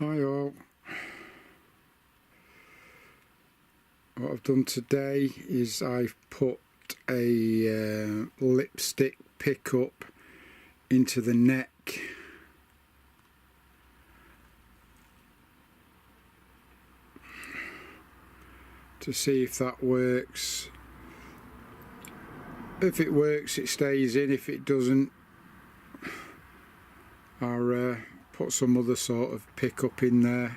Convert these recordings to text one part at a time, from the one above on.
Hi all. What I've done today is I've put a lipstick pickup into the neck to see if that works. If it works, it stays in. If it doesn't, I'll put some other sort of pickup in there.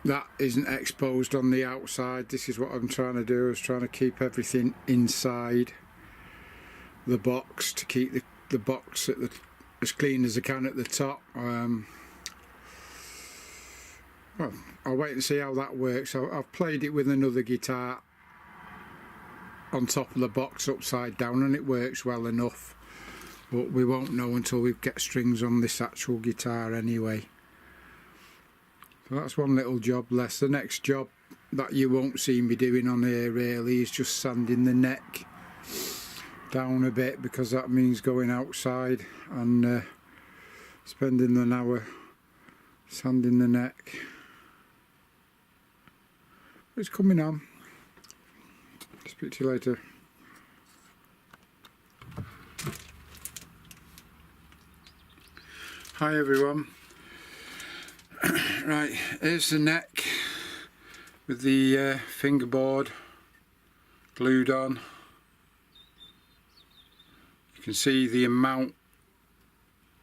That isn't exposed on the outside. This is what I'm trying to do. I was trying to keep everything inside the box to keep the box at as clean as I can at the top. Well, I'll wait and see how that works. I've played it with another guitar on top of the box upside down and it works well enough, but we won't know until we get strings on this actual guitar anyway. So that's one little job less. The next job that you won't see me doing on here really is just sanding the neck down a bit, because that means going outside and spending an hour sanding the neck. It's coming on. Speak to you later. Hi everyone. Right, here's the neck with the fingerboard glued on. You can see the amount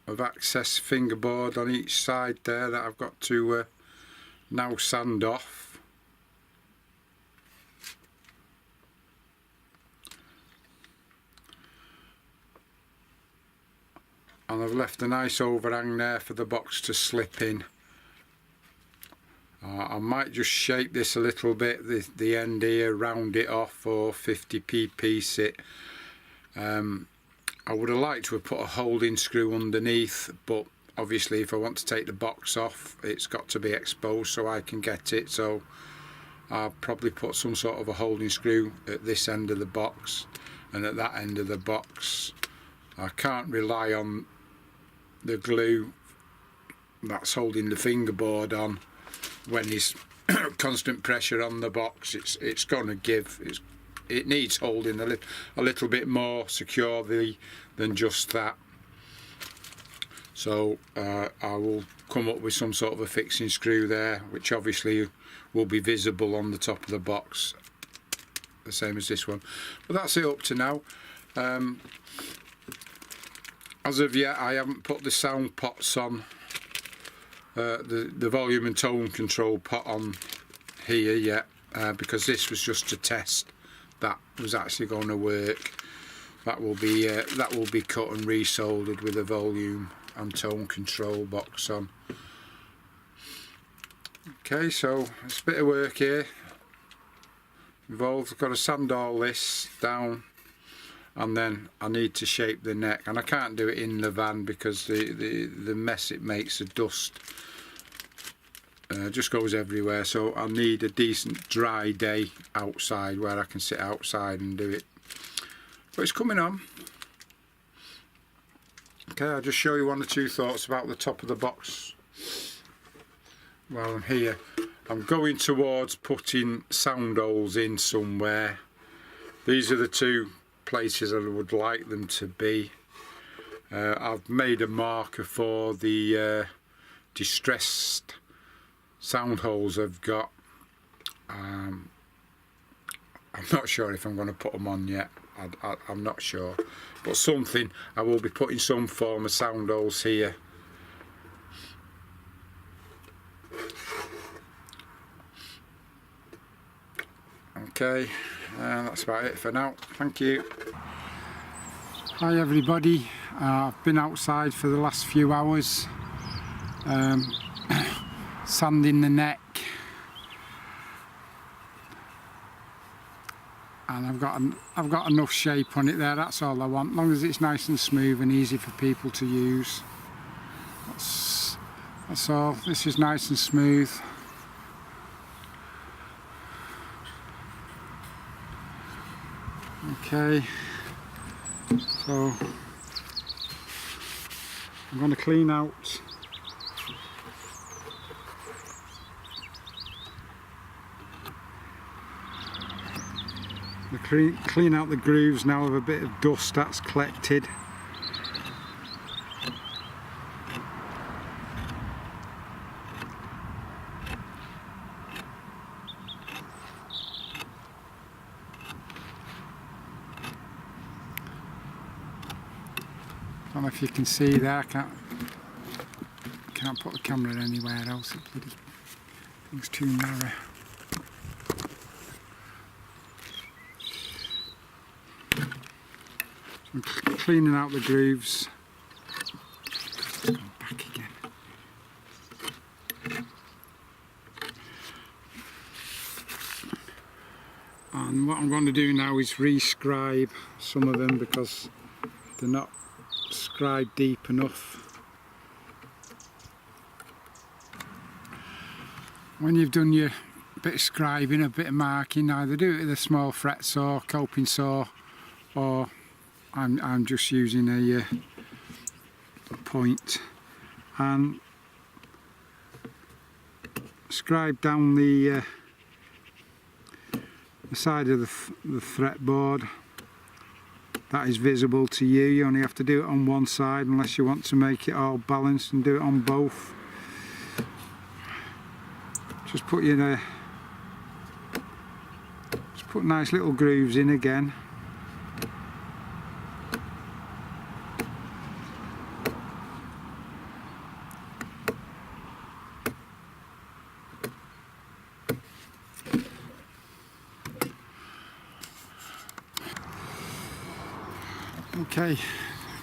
of access fingerboard on each side there that I've got to now sand off. And I've left a nice overhang there for the box to slip in. I might just shape this a little bit, the end here, round it off, or 50p piece it. I would have liked to have put a holding screw underneath, but obviously if I want to take the box off, it's got to be exposed so I can get it. So I'll probably put some sort of a holding screw at this end of the box and at that end of the box. I can't rely on the glue that's holding the fingerboard on when there's constant pressure on the box. It's going to give. It needs holding a little bit more securely than just that. So I will come up with some sort of a fixing screw there, which obviously will be visible on the top of the box, the same as this one. But that's it up to now. As of yet, I haven't put the sound pots on, the volume and tone control pot on here yet, because this was just a test that was actually going to work. That will be cut and resoldered with a volume and tone control box on. Okay, so it's a bit of work here involved. I've got to sand all this down, and then I need to shape the neck, and I can't do it in the van because the mess it makes, the dust just goes everywhere. So I need a decent dry day outside where I can sit outside and do it. But it's coming on. Okay, I'll just show you one or two thoughts about the top of the box while I'm here. I'm going towards putting sound holes in somewhere. These are the two places I would like them to be. I've made a marker for the distressed sound holes I've got. I'm not sure if I'm going to put them on yet. I'm not sure, but something, I will be putting some form of sound holes here. Okay, that's about it for now. Thank you. Hi everybody, I've been outside for the last few hours sanding the neck, and I've got enough shape on it there. That's all I want, as long as it's nice and smooth and easy for people to use. That's all. This is nice and smooth. Okay, so I'm going to clean out clean out the grooves now of a bit of dust that's collected. I don't know if you can see there, I can't put the camera anywhere else, it bloody thing's too narrow. So I'm cleaning out the grooves. Back again. And what I'm going to do now is re-scribe some of them because they're not scribed deep enough. When you've done your bit of scribing, a bit of marking, either do it with a small fret saw, coping saw, or I'm just using a point and scribe down the side of the fretboard. That is visible to you. You only have to do it on one side unless you want to make it all balanced and do it on both. Just put put nice little grooves in again. Okay,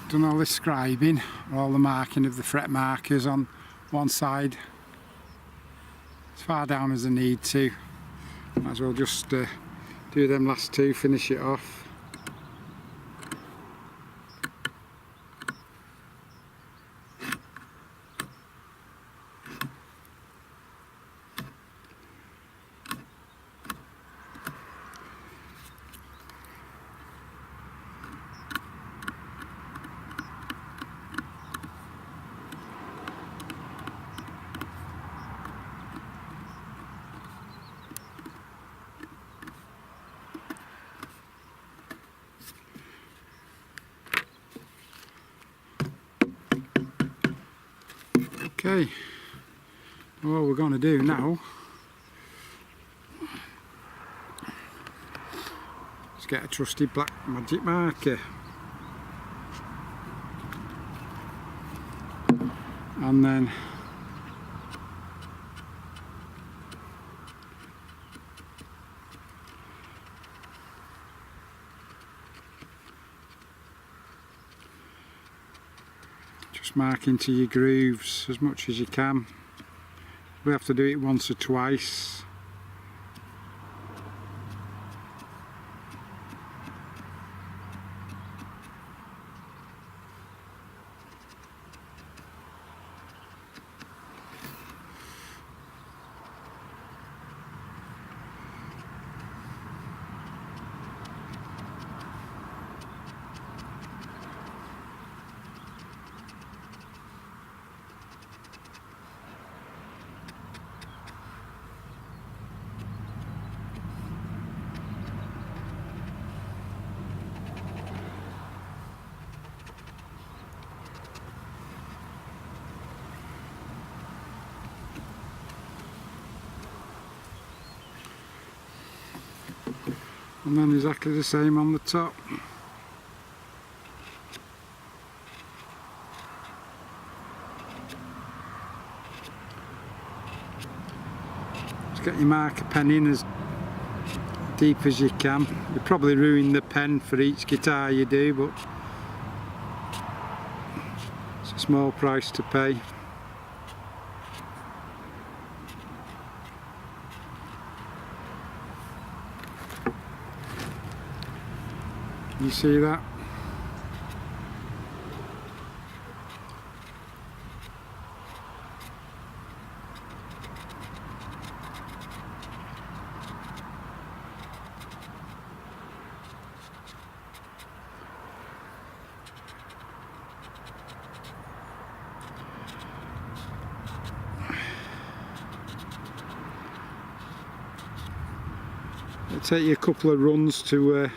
done all this scribing, all the marking of the fret markers on one side as far down as I need to. Might as well just do them last two, finish it off. Okay, what we're going to do now is get a trusty black magic marker and then just mark into your grooves as much as you can. We have to do it once or twice. And then exactly the same on the top. Just get your marker pen in as deep as you can. You probably ruin the pen for each guitar you do, but it's a small price to pay. You see that? take you a couple of runs to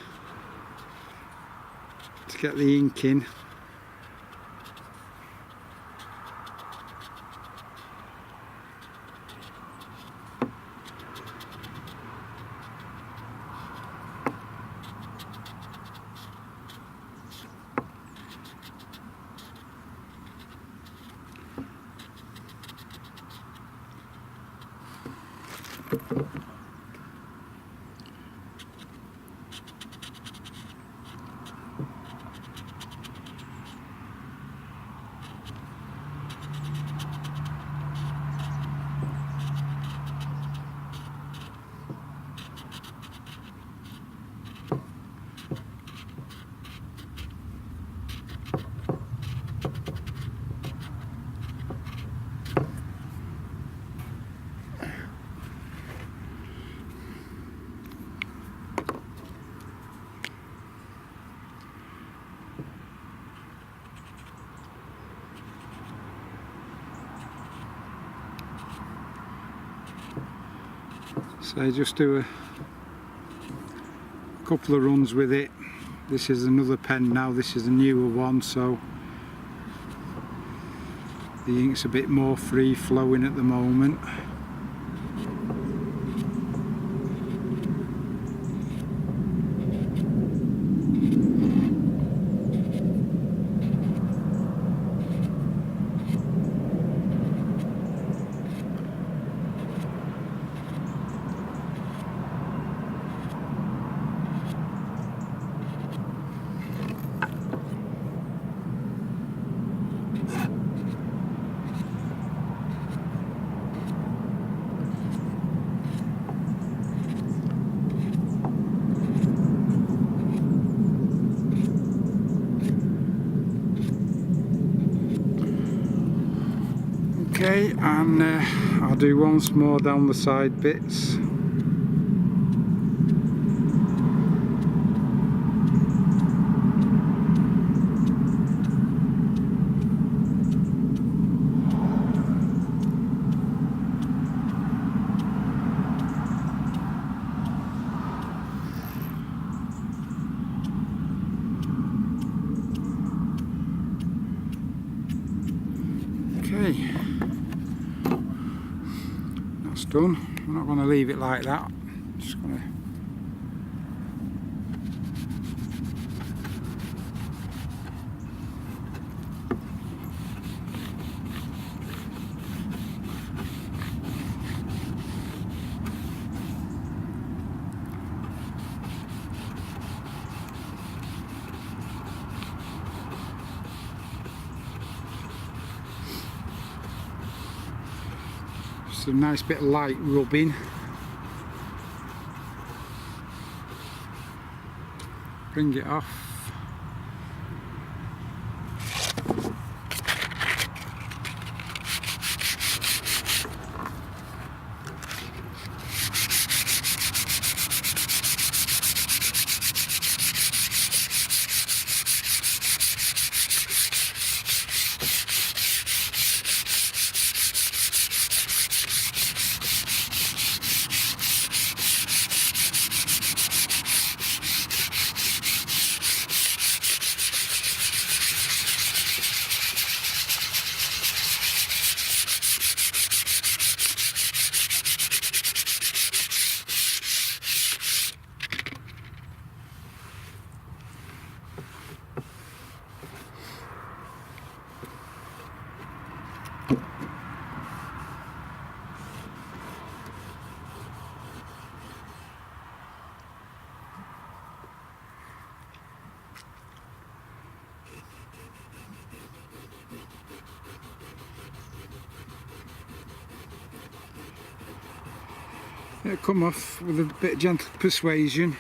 get the ink in. So I just do a couple of runs with it. This is another pen now, this is a newer one, so the ink's a bit more free flowing at the moment. Okay, and I'll do once more down the side bits. Okay. Done. I'm not going to leave it like that. I'm just going to a nice bit of light rubbing. Bring it off. It'll come off with a bit of gentle persuasion.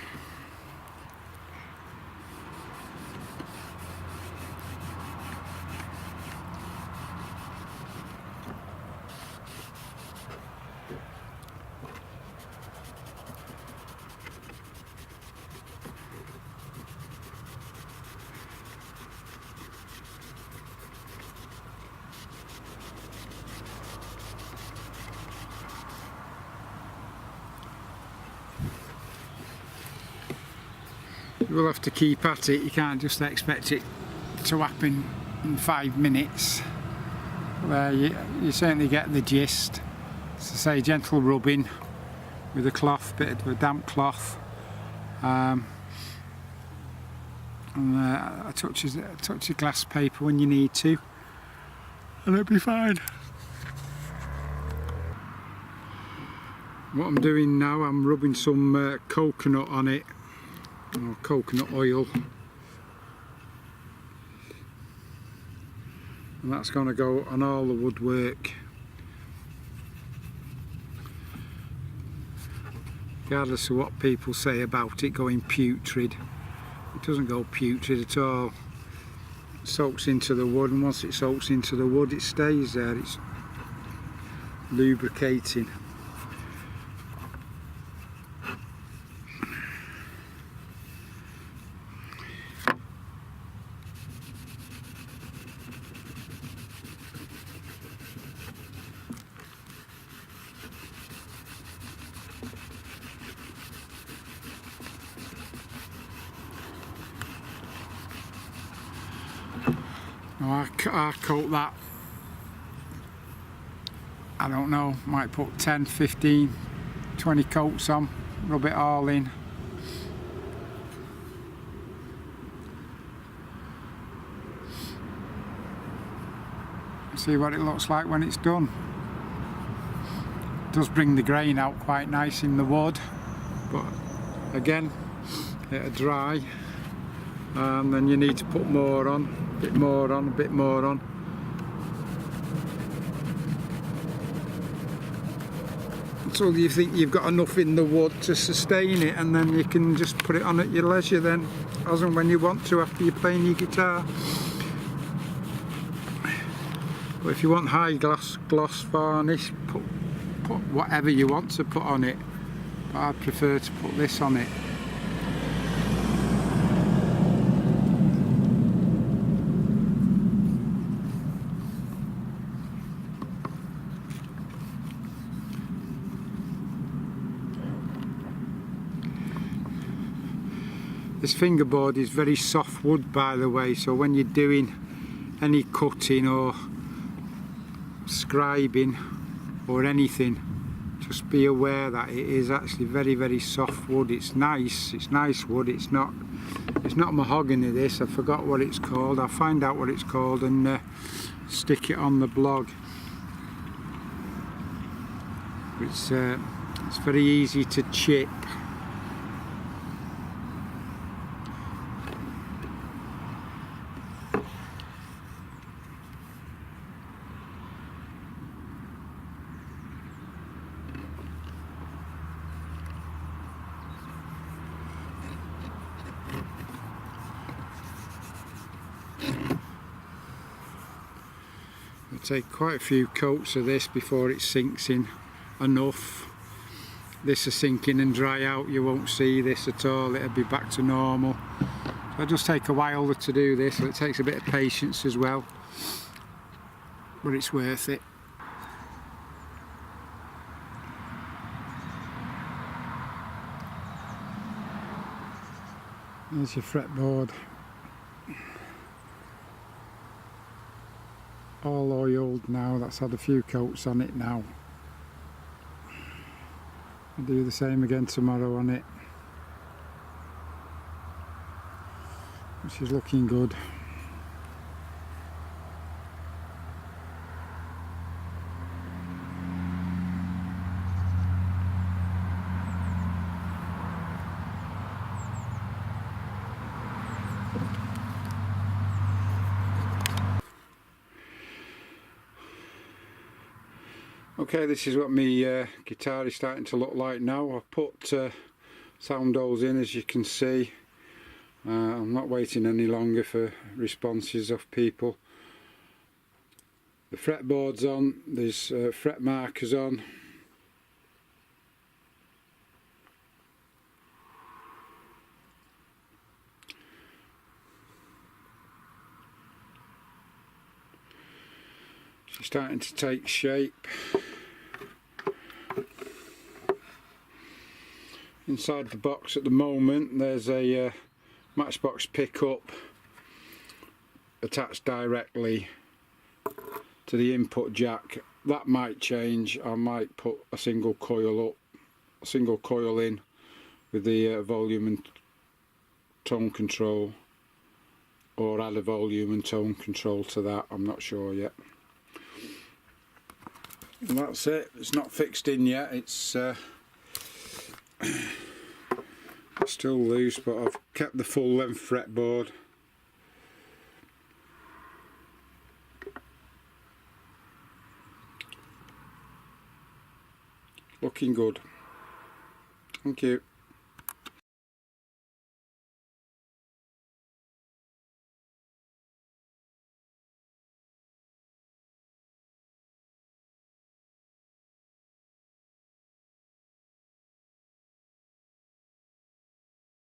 you will have to keep at it. You can't just expect it to happen in 5 minutes. You certainly get the gist. As I say, gentle rubbing with a cloth, bit of a damp cloth, and a touch of glass paper when you need to, and it'll be fine. What I'm doing now, I'm rubbing some coconut on it, or coconut oil, and that's going to go on all the woodwork. Regardless of what people say about it going putrid, it doesn't go putrid at all. It soaks into the wood, and once it soaks into the wood it stays there. It's lubricating. I coat that, I don't know, might put 10, 15, 20 coats on, rub it all in. See what it looks like when it's done. It does bring the grain out quite nice in the wood, but again, it'll dry, and then you need to put more on, a bit more on, a bit more on. Until you think you've got enough in the wood to sustain it, and then you can just put it on at your leisure then, as and when you want to, after you're playing your guitar. But if you want high gloss varnish, put whatever you want to put on it, but I prefer to put this on it. This fingerboard is very soft wood, by the way, so when you're doing any cutting or scribing or anything, just be aware that it is actually very, very soft wood. It's nice wood. It's not mahogany, this. I forgot what it's called. I'll find out what it's called and stick it on the blog. It's very easy to chip. Take quite a few coats of this before it sinks in enough. This will sink in and dry out, you won't see this at all, it'll be back to normal. So it'll just take a while to do this, so it takes a bit of patience as well, but it's worth it. There's your fretboard. All oiled now, that's had a few coats on it now. I'll do the same again tomorrow on it, which is looking good. Okay, this is what my guitar is starting to look like now. I've put sound holes in, as you can see. I'm not waiting any longer for responses of people. The fretboard's on, there's fret markers on. She's starting to take shape. Inside the box at the moment there's a Matchbox pickup attached directly to the input jack. That might change. I might put a single coil in with the volume and tone control, or add a volume and tone control to that. I'm not sure yet. And that's it. It's not fixed in yet. It's still loose, but I've kept the full length fretboard. Looking good. Thank you.